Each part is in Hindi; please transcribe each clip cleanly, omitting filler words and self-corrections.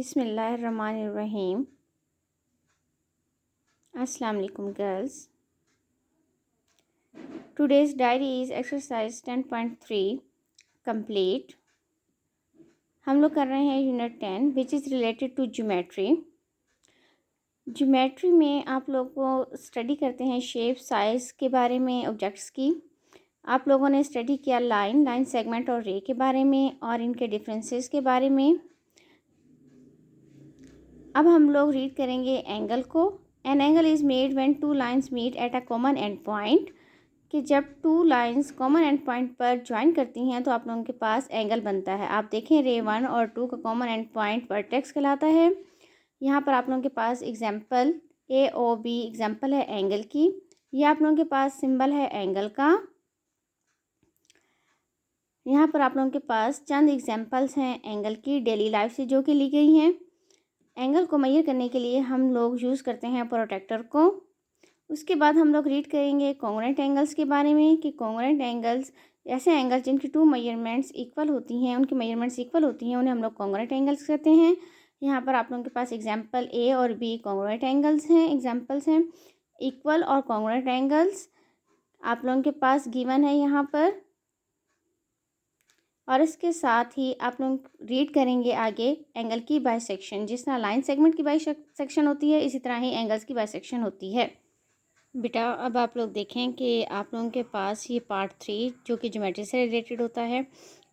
बिस्मिल्लाहिर्रहमानिर्रहीम। अस्सलाम वालेकुम girls. Today's diary is exercise 10.3 complete। हम लोग कर रहे हैं unit 10 which is related to geometry. Geometry में आप लोग को स्टडी करते हैं शेप, साइज़ के बारे में, ऑब्जेक्ट्स की। आप लोगों ने स्टडी किया लाइन, सेगमेंट और रे के बारे में और इनके डिफरेंसेस के बारे में। अब हम लोग रीड करेंगे एंगल को। An angle is made when two lines meet at a common end point, कि जब two lines common end point पर ज्वाइन करती हैं तो आप लोगों के पास एंगल बनता है। आप देखें रे 1 और 2 का कॉमन एंड पॉइंट वर्टेक्स कहलाता है। यहाँ पर आप लोगों के पास एग्जाम्पल ए ओ बी एग्जाम्पल है एंगल की। ये आप लोगों के पास सिंबल है एंगल का। यहाँ पर आप लोगों के पास चंद एग्जाम्पल्स हैं एंगल की डेली लाइफ से जो कि ली गई हैं। एंगल को मेजर करने के लिए हम लोग यूज़ करते हैं प्रोट्रैक्टर को। उसके बाद हम लोग रीड करेंगे कॉन्ग्रुएंट एंगल्स के बारे में, कि कॉन्ग्रुएंट एंगल्स ऐसे एंगल्स जिनकी टू मेजरमेंट्स इक्वल होती हैं, उनकी मेजरमेंट्स इक्वल होती हैं, उन्हें हम लोग कॉन्ग्रुएंट एंगल्स कहते हैं। यहाँ पर आप लोगों के पास एग्जाम्पल ए और बी कॉन्ग्रुएंट एंगल्स हैं, एग्जाम्पल्स हैं। इक्वल और कॉन्ग्रुएंट एंगल्स आप लोगों के पास गिवन है यहाँ पर। और इसके साथ ही आप लोग रीड करेंगे आगे एंगल की बाइसेक्शन। जिस तरह लाइन सेगमेंट की बाइसेक्शन होती है, इसी तरह ही एंगल्स की बाइसेक्शन होती है। बेटा अब आप लोग देखें कि आप लोगों के पास ये पार्ट 3 जो कि ज्योमेट्री से रिलेटेड होता है,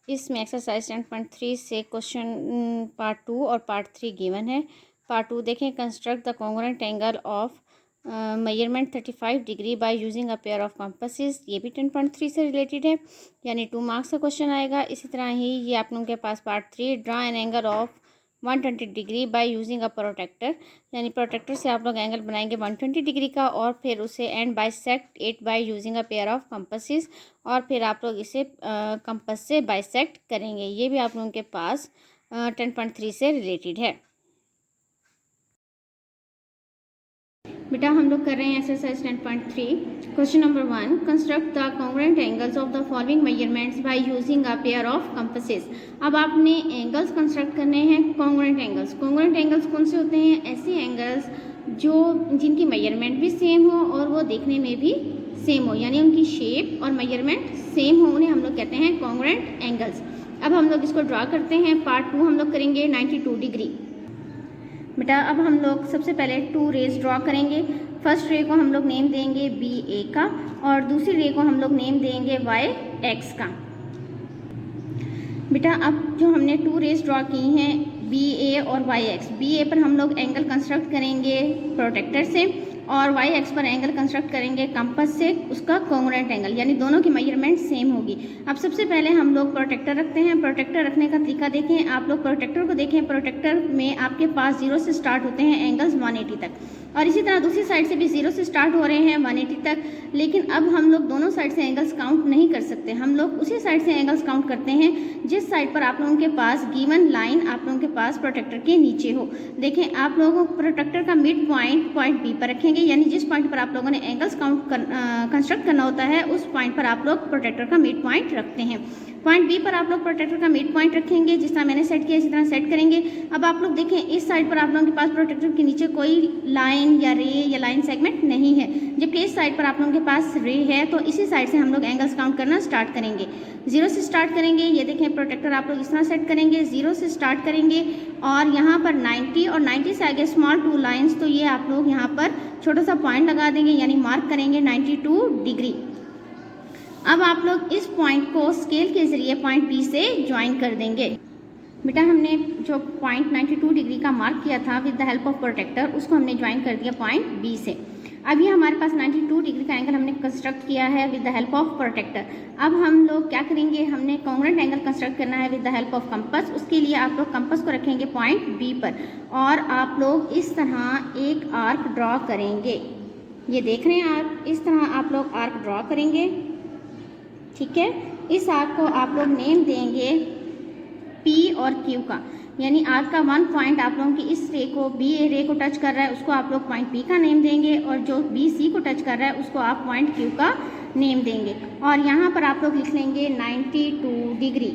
इसमें एक्सरसाइज 10.3 से क्वेश्चन पार्ट 2 और पार्ट 3 गिवन है। पार्ट 2 देखें, construct the congruent angle of measurement 35 degree by using a pair of compasses. ये भी 10.3 से रिलेटेड है, यानी 2 मार्क्स का क्वेश्चन आएगा। इसी तरह ही ये आप लोगों के पास part 3, draw an angle of 120 degree by using a protractor, यानी प्रोट्रैक्टर से आप लोग एंगल बनाएंगे 120 डिग्री का और फिर उसे and bisect it by using a pair of compasses, और फिर आप लोग इसे कंपास से बाइसेक्ट करेंगे। ये भी आप लोगों के पास 10.3 से रिलेटेड है। बेटा हम लोग कर रहे हैं exercise 10.3। Question number 1, construct the congruent angles of the following measurements bye using a pair of compasses. अब आपने एंगल्स कंस्ट्रक्ट करने हैं कॉन्ग्रुएंट एंगल्स। कॉन्ग्रुएंट एंगल्स कौन से होते हैं? ऐसे एंगल्स जो जिनकी मेजरमेंट भी सेम हो और वो देखने में भी सेम हो, यानी उनकी शेप और मेजरमेंट सेम हो, उन्हें हम लोग कहते हैं कॉन्ग्रुएंट एंगल्स। अब हम लोग इसको ड्रा करते हैं। पार्ट 2 हम लोग करेंगे 92 डिग्री। बेटा अब हम लोग सबसे पहले 2 रेज ड्रॉ करेंगे। फर्स्ट रे को हम लोग नेम देंगे बी ए का और दूसरी रे को हम लोग नेम देंगे वाई एक्स का। बेटा अब जो हमने 2 रेज ड्रॉ की हैं बी ए और वाई एक्स, बी ए पर हम लोग एंगल कंस्ट्रक्ट करेंगे प्रोट्रैक्टर से और वाई एक्स पर एंगल कंस्ट्रक्ट करेंगे कंपास से, उसका कॉन्ग्रुएंट एंगल, यानी दोनों की मेजरमेंट सेम होगी। अब सबसे पहले हम लोग प्रोट्रैक्टर रखते हैं। प्रोट्रैक्टर रखने का तरीका देखें, आप लोग प्रोट्रैक्टर को देखें। प्रोट्रैक्टर में आपके पास 0 से स्टार्ट होते हैं एंगल्स 180 तक, और इसी तरह दूसरी साइड से भी 0 से स्टार्ट हो रहे हैं 180 तक। लेकिन अब हम लोग दोनों साइड से एंगल्स काउंट नहीं कर सकते, हम लोग उसी साइड से एंगल्स काउंट करते हैं जिस साइड पर आप लोगों के पास गिवन लाइन आप लोगों के पास प्रोट्रैक्टर के नीचे हो। देखें आप लोगों को प्रोट्रैक्टर का मिड पॉइंट पॉइंट बी पर रखेंगे, यानी जिस पॉइंट पर आप लोगों ने एंगल्स कंस्ट्रक्ट करना होता है उस पॉइंट पर आप लोग प्रोट्रैक्टर का मिड पॉइंट रखते हैं। पॉइंट बी पर आप लोग प्रोट्रैक्टर का मिड पॉइंट रखेंगे, जिस तरह मैंने सेट किया इसी तरह सेट करेंगे। अब आप लोग देखें इस साइड पर आप लोगों के पास प्रोट्रैक्टर के नीचे कोई लाइन या रे या लाइन सेगमेंट नहीं है, जबकि इस साइड पर आप लोगों के पास रे है। तो इसी साइड से हम लोग एंगल्स काउंट करना स्टार्ट करेंगे। 0 से स्टार्ट करेंगे। ये देखें प्रोट्रैक्टर आप लोग इस तरह सेट करेंगे, 0 से स्टार्ट करेंगे और यहाँ पर 90 और 90 से आगे स्मॉल 2 लाइन्स, तो ये आप लोग यहाँ पर छोटा सा पॉइंट लगा देंगे, यानी मार्क करेंगे 92 डिग्री। अब आप लोग इस पॉइंट को स्केल के जरिए पॉइंट बी से ज्वाइन कर देंगे। बेटा हमने जो पॉइंट 92 डिग्री का मार्क किया था with the help of protractor, उसको हमने ज्वाइन कर दिया पॉइंट बी से। अब ये हमारे पास 92 डिग्री का एंगल हमने कंस्ट्रक्ट किया है with the help of protractor. अब हम लोग क्या करेंगे, हमने कॉन्ग्रुएंट एंगल कंस्ट्रक्ट करना है with the help of compass. उसके लिए आप लोग कंपास को रखेंगे पॉइंट बी पर और आप लोग इस तरह एक आर्क ड्रॉ करेंगे। ये देख रहे हैं आर्क, इस तरह आप लोग आर्क ड्रॉ करेंगे, ठीक है। इस आर्क को आप लोग नेम देंगे पी और क्यू का, यानी आर्क का 1 पॉइंट आप लोगों की इस रे को बी ए रे को टच कर रहा है, उसको आप लोग पॉइंट पी का नेम देंगे, और जो बी सी को टच कर रहा है उसको आप पॉइंट क्यू का नेम देंगे। और यहाँ पर आप लोग लिख लेंगे 92 डिग्री।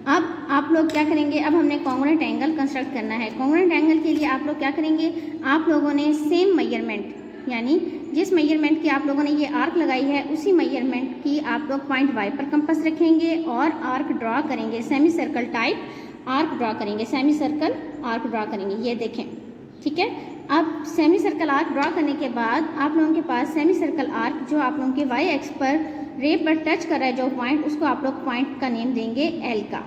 अब आप लोग क्या करेंगे, अब हमने कॉन्ग्रुएंट एंगल कंस्ट्रक्ट करना है। कॉन्ग्रुएंट एंगल के लिए आप लोग क्या करेंगे, आप लोगों ने सेम मेजरमेंट, यानी जिस मेजरमेंट की आप लोगों ने ये आर्क लगाई है उसी मेजरमेंट की आप लोग पॉइंट वाई पर कंपास रखेंगे और आर्क ड्रॉ करेंगे, semi circle type arc draw करेंगे, सेमी सर्कल आर्क ड्रॉ करेंगे, ये देखें, ठीक है। अब सेमी सर्कल आर्क ड्रॉ करने के बाद आप लोगों के पास सेमी सर्कल आर्क जो आप लोगों के वाई एक्स पर रे पर टच कर रहा है जो पॉइंट, उसको आप लोग पॉइंट का नेम देंगे एल का।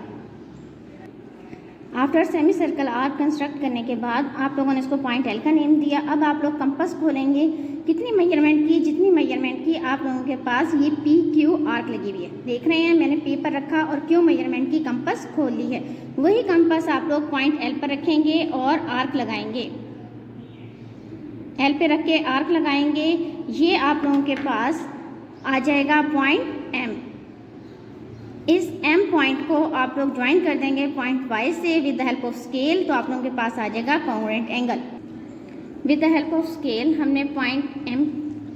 After semi circle arc construct करने के बाद आप लोगों ने इसको पॉइंट एल का नेम दिया। अब आप लोग कंपास खोलेंगे, कितनी मेजरमेंट की, जितनी मेजरमेंट की आप लोगों के पास ये पी क्यू आर्क लगी हुई है, देख रहे हैं मैंने पी पर रखा और क्यू मेजरमेंट की कंपास खोल ली है, वही कंपास आप लोग पॉइंट एल पर रखेंगे और आर्क लगाएंगे, एल पे रख के आर्क लगाएंगे। ये आप लोगों के पास आ जाएगा पॉइंट एम। इस एम पॉइंट को आप लोग ज्वाइन कर देंगे पॉइंट वाई से with the help of scale, तो आप लोगों के पास आ जाएगा congruent angle. With the help of scale हमने पॉइंट एम,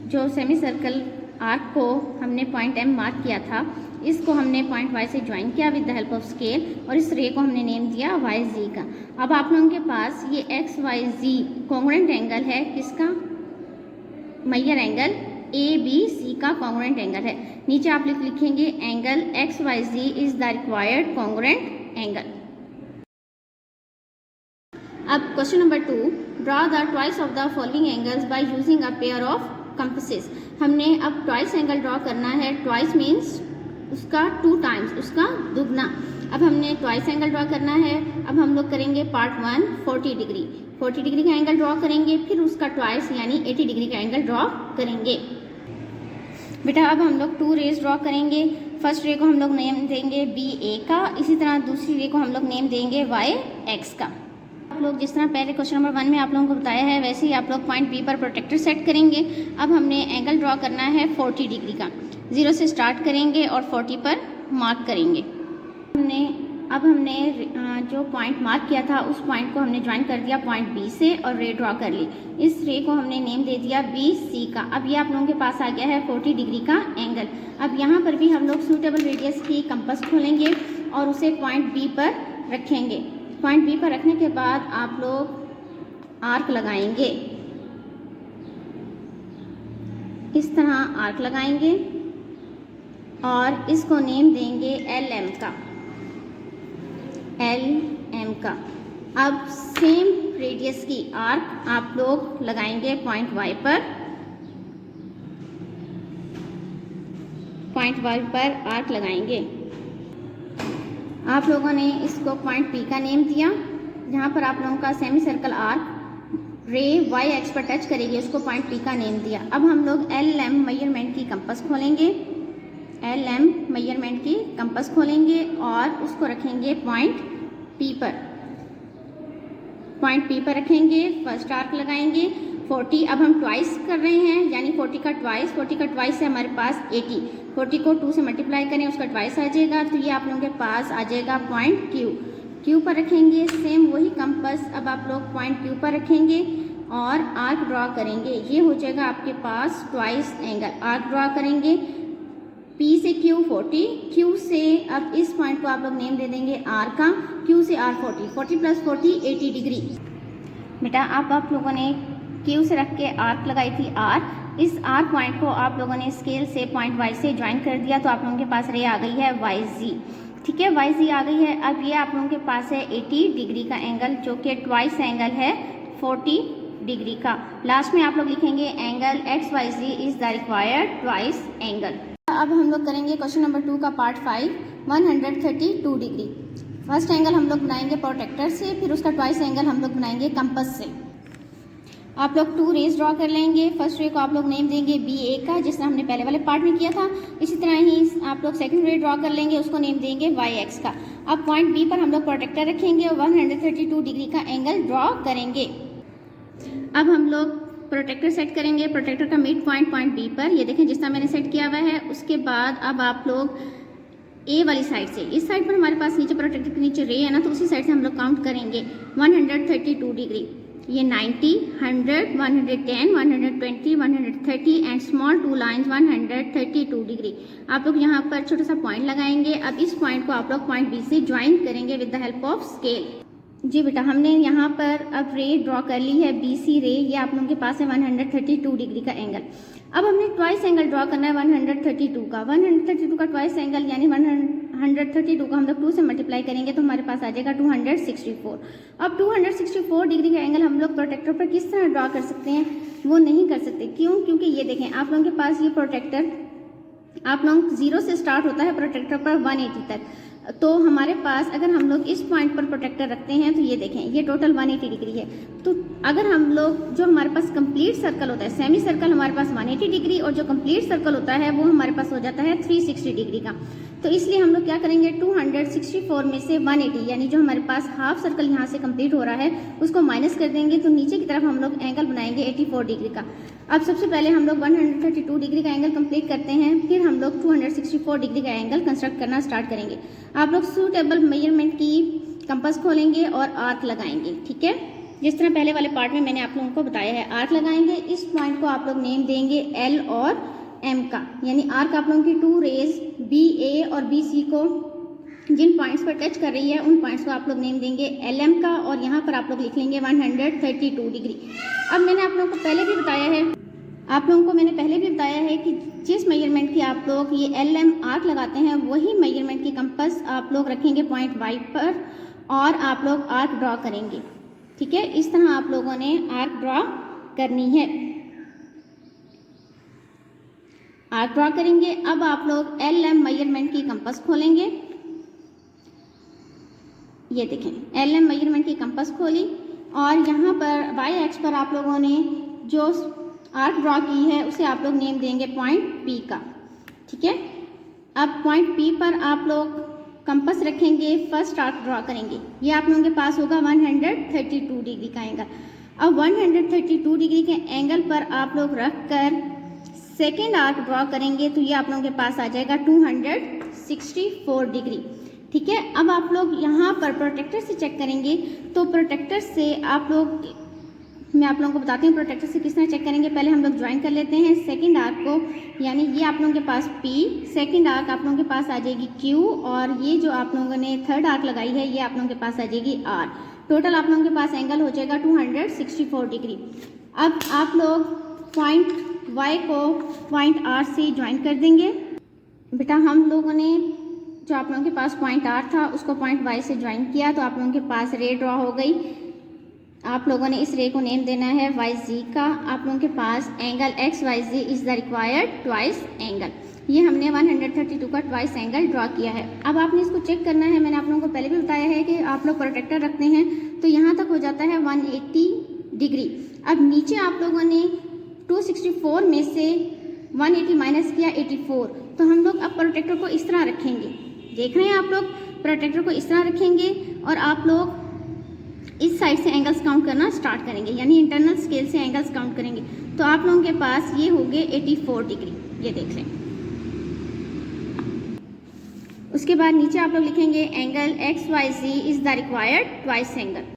जो सेमी सर्कल आर्क को हमने पॉइंट एम मार्क किया था, इसको हमने पॉइंट वाई से ज्वाइन किया with the help of scale और इस रे को हमने नेम दिया वाई जी का। अब आप लोगों के पास ये X Y Z congruent angle है, किसका, major angle A B C का कॉन्ग्रुएंट एंगल है। नीचे आप लिखेंगे angle X Y Z is the required congruent angle. अब question number 2, draw the twice of the following angles by using a pair of compasses. हमने अब ट्वाइस एंगल ड्रॉ करना है, ट्वाइस मीन्स उसका 2 टाइम्स, उसका दुगना। अब हमने ट्वाइस एंगल ड्रॉ करना है। अब हम लोग करेंगे पार्ट 1 40 डिग्री, 40 डिग्री का एंगल ड्रॉ करेंगे, फिर उसका ट्वाइस यानी 80 डिग्री का एंगल ड्रॉ करेंगे। बेटा अब हम लोग 2 रेज ड्रॉ करेंगे। फर्स्ट रे को हम लोग नेम देंगे बी ए का, इसी तरह दूसरी रे को हम लोग नेम देंगे वाई एक्स का। आप लोग जिस तरह पहले क्वेश्चन नंबर 1 में आप लोगों को बताया है वैसे ही आप लोग पॉइंट बी पर प्रोटेक्टर सेट करेंगे। अब हमने एंगल ड्रॉ करना है 40 डिग्री का, 0 से स्टार्ट करेंगे और 40 पर मार्क करेंगे। अब हमने जो पॉइंट मार्क किया था उस पॉइंट को हमने ज्वाइन कर दिया पॉइंट बी से और रे ड्रॉ कर ली। इस रे को हमने नेम दे दिया बी सी का। अब ये आप लोगों के पास आ गया है 40 डिग्री का एंगल। अब यहाँ पर भी हम लोग सूटेबल रेडियस की कंपास खोलेंगे और उसे पॉइंट बी पर रखेंगे। पॉइंट बी पर रखने के बाद आप लोग आर्क लगाएंगे, इस तरह आर्क लगाएंगे और इसको नेम देंगे एल एम का, एल एम का। अब सेम रेडियस की आर्क आप लोग लगाएंगे पॉइंट वाई पर, पॉइंट वाई पर आर्क लगाएंगे। आप लोगों ने इसको पॉइंट पी का नेम दिया, जहाँ पर आप लोगों का सेमी सर्कल आर्क रे वाई एक्स पर टच करेगी, उसको पॉइंट पी का नेम दिया। अब हम लोग एल एम मेजरमेंट की कंपास खोलेंगे, एल एम मेजरमेंट की कंपास खोलेंगे और उसको रखेंगे पॉइंट पी पर, पॉइंट पी पर रखेंगे। फर्स्ट आर्क लगाएंगे 40। अब हम ट्वाइस कर रहे हैं यानी 40 का ट्वाइस, 40 का ट्वाइस है हमारे पास 80। 40 को 2 से मल्टीप्लाई करें, उसका ट्वाइस आ जाएगा, तो ये आप लोगों के पास आ जाएगा पॉइंट क्यू। क्यू पर रखेंगे सेम वही कंपास, अब आप लोग पॉइंट क्यू पर रखेंगे और आर्क ड्रॉ करेंगे। ये हो जाएगा आपके पास ट्वाइस एंगल। आर्क ड्रॉ करेंगे P से Q 40, Q से अब इस पॉइंट को आप लोग नेम दे देंगे R का, Q से R 40, 40 प्लस 40 80 डिग्री। बेटा आप लोगों ने Q से रख के आर्क लगाई थी R, इस R पॉइंट को आप लोगों ने स्केल से पॉइंट Y से ज्वाइन कर दिया, तो आप लोगों के पास रे आ गई है YZ। ठीक है, YZ आ गई है। अब ये आप लोगों के पास है 80 डिग्री का एंगल, जो कि ट्वाइस एंगल है 40 डिग्री का। लास्ट में आप लोग लिखेंगे angle XYZ is the required twice angle. अब हम लोग करेंगे क्वेश्चन नंबर 2 का पार्ट 5 132 डिग्री। फर्स्ट एंगल हम लोग बनाएंगे प्रोटेक्टर से, फिर उसका ट्वाइस एंगल हम लोग बनाएंगे कंपास से। आप लोग 2 रेज ड्रॉ कर लेंगे। फर्स्ट रे को आप लोग नेम देंगे बी ए का, जिस तरह हमने पहले वाले पार्ट में किया था। इसी तरह ही आप लोग सेकंड रे ड्रॉ कर लेंगे, उसको नेम देंगे वाई एक्स का। अब पॉइंट बी पर हम लोग प्रोटेक्टर रखेंगे और 132 डिग्री का एंगल ड्रॉ करेंगे। अब हम लोग प्रोटेक्टर सेट करेंगे। प्रोटेक्टर का मिड पॉइंट पॉइंट बी पर, ये देखें जिस तरह मैंने सेट किया हुआ है। उसके बाद अब आप लोग ए वाली साइड से, इस साइड पर हमारे पास नीचे प्रोटेक्टर के नीचे रे है ना, तो उसी साइड से हम लोग काउंट करेंगे 132 डिग्री। ये 90, 100, 110, 120, 130 एंड स्मॉल 2 लाइन्स 132 डिग्री। आप लोग यहाँ पर छोटा सा पॉइंट लगाएंगे। अब इस पॉइंट को आप लोग पॉइंट बी से ज्वाइन करेंगे with the help of scale. जी बेटा, हमने यहाँ पर अब रे ड्रॉ कर ली है, BC रे, ये आप लोगों के पास है 132 डिग्री का एंगल। अब हमने ट्वाइस एंगल ड्रॉ करना है 132 का। 132 का ट्वाइस एंगल यानी 132 का हम लोग 2 से मल्टीप्लाई करेंगे तो हमारे पास आ जाएगा 264। अब 264 डिग्री का एंगल हम लोग प्रोटेक्टर पर किस तरह ड्रॉ कर सकते हैं, वो नहीं कर सकते। क्यों? क्योंकि ये देखें, आप लोगों के पास ये प्रोटेक्टर आप लोग 0 से स्टार्ट होता है प्रोटेक्टर पर 180 तक। तो हमारे पास अगर हम लोग इस पॉइंट पर प्रोटेक्टर रखते हैं तो ये देखें, ये टोटल 180 डिग्री है। तो अगर हम लोग जो हमारे पास कंप्लीट सर्कल होता है, सेमी सर्कल हमारे पास 180 डिग्री और जो कंप्लीट सर्कल होता है वो हमारे पास हो जाता है 360 डिग्री का। तो इसलिए हम लोग क्या करेंगे, 264 में से 180 यानी जो हमारे पास हाफ सर्कल यहाँ से कंप्लीट हो रहा है उसको माइनस कर देंगे तो नीचे की तरफ हम लोग एंगल बनाएंगे 84 डिग्री का। अब सबसे पहले हम लोग 132 डिग्री का एंगल कंप्लीट करते हैं, फिर हम लोग 264 डिग्री का एंगल कंस्ट्रक्ट करना स्टार्ट करेंगे। आप लोग सूटेबल मेजरमेंट की कंपास खोलेंगे और आर्क लगाएंगे, ठीक है। जिस तरह पहले वाले पार्ट में मैंने आप लोगों को बताया है, आर्क लगाएंगे। इस पॉइंट को आप लोग नेम देंगे L और M का, यानी आर्क आप लोगों की 2 रेज BA और BC को जिन पॉइंट्स पर टच कर रही है उन पॉइंट्स को आप लोग नेम देंगे LM का और यहाँ पर आप लोग लिख लेंगे 132 डिग्री। अब मैंने आप लोगों को पहले भी बताया है कि जिस मेजरमेंट की आप लोग ये LM आर्क लगाते हैं वही मेजरमेंट की कंपास आप लोग रखेंगे पॉइंट Y पर और आप लोग आर्क ड्रॉ करेंगे, ठीक है। इस तरह आप लोगों ने आर्क ड्रॉ करनी है, आर्क ड्रॉ करेंगे। अब आप लोग LM मेजरमेंट की कंपास खोलेंगे, ये देखें LM मेजरमेंट की कंपास खोली और यहाँ पर Y एक्स पर आप लोगों ने जो आर्क ड्रॉ की है उसे आप लोग नेम देंगे पॉइंट P का, ठीक है। अब पॉइंट P पर आप लोग कंपास रखेंगे, फर्स्ट आर्क ड्रॉ करेंगे। ये आप लोगों के पास होगा 132 डिग्री का एंगल। अब 132 डिग्री के एंगल पर आप लोग रख कर सेकेंड आर्क ड्रॉ करेंगे तो ये आप लोगों के पास आ जाएगा 264 डिग्री, ठीक है। अब आप लोग यहाँ पर प्रोटेक्टर से चेक करेंगे तो प्रोटेक्टर से आप लोग, मैं आप लोगों को बताती हूँ प्रोटेक्टर से किस तरह चेक करेंगे। पहले हम लोग ज्वाइन कर लेते हैं सेकंड आर्क को, यानी ये आप लोगों के पास P, सेकंड आर्क आप लोगों के पास आ जाएगी Q और ये जो आप लोगों ने थर्ड आर्क लगाई है ये आप लोगों के पास आ जाएगी R। टोटल आप लोगों के पास एंगल हो जाएगा 264 डिग्री। अब आप लोग पॉइंट Y को पॉइंट R से ज्वाइन कर देंगे। बेटा हम लोगों ने जो आप लोगों के पास पॉइंट R था उसको पॉइंट Y से ज्वाइन किया तो आप लोगों के पास रे ड्रॉ हो गई। आप लोगों ने इस रे को नेम देना है YZ का। आप लोगों के पास angle XYZ is the required twice angle. ये हमने 132 का ट्वाइस एंगल ड्रॉ किया है। अब आपने इसको चेक करना है। मैंने आप लोगों को पहले भी बताया है कि आप लोग प्रोटेक्टर रखते हैं तो यहाँ तक हो जाता है 180 डिग्री। अब नीचे आप लोगों ने 264 में से 180 माइनस किया 84, तो हम लोग अब प्रोटेक्टर को इस तरह रखेंगे। देख रहे हैं आप लोग, प्रोटेक्टर को इस तरह रखेंगे और आप लोग इस साइड से एंगल्स काउंट करना स्टार्ट करेंगे, यानी इंटरनल स्केल से एंगल्स काउंट करेंगे। तो आप लोगों के पास ये हो गए 84 डिग्री, ये देख लें। उसके बाद नीचे आप लोग लिखेंगे angle XYZ is the required twice angle.